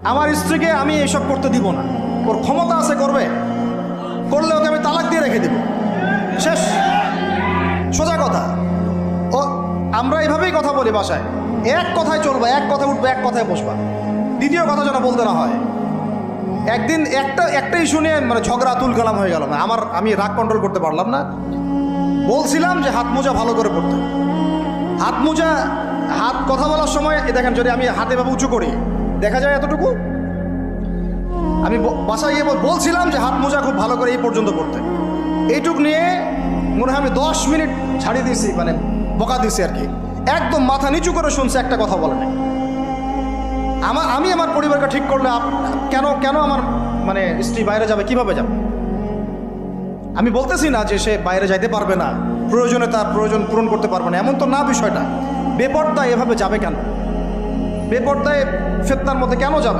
আমার স্ত্রীকে আমি এসব করতে দিব না, ওর ক্ষমতা আছে করবে, করলে ওকে আমি তালাক দিয়ে রেখে দিব, শেষ, সোজা কথা। ও আমরা এইভাবেই কথা বলি বাসায়, এক কথায় চলবা, এক কথায় উঠবে, এক কথায় বসবা, দ্বিতীয় কথা যেন বলতে না হয়। একদিন একটা ইস্যু নিয়ে মানে ঝগড়া তুলকালাম হয়ে গেল না, আমি রাগ কন্ট্রোল করতে পারলাম না। বলছিলাম যে হাত মোজা ভালো করে পড়তে, হাত মোজা, হাত কথা বলার সময় দেখেন যদি আমি হাতে ভাবে উঁচু করি দেখা যায় এতটুকু। আমি বাসায় গিয়ে বলছিলাম যে হাত মোজা খুব ভালো করে এই পর্যন্ত পড়তে, এইটুক নিয়ে মনে হয় আমি 10 মিনিট ছাড়িয়ে দিয়েছি, মানে বকা দিয়েছি আর কি। একদম মাথা নিচু করে শুনছে, একটা কথা বলে নাই। আমি আমার পরিবারকে ঠিক করলে কেন আমার মানে স্ত্রী বাইরে যাবে, কিভাবে যাবে? আমি বলতেছি না যে সে বাইরে যাইতে পারবে না, প্রয়োজনে তার প্রয়োজন পূরণ করতে পারবে না, এমন তো না বিষয়টা। বেপর্দায় এভাবে যাবে কেন? বেপর্দায় ফিতনার মধ্যে কেন যাবে?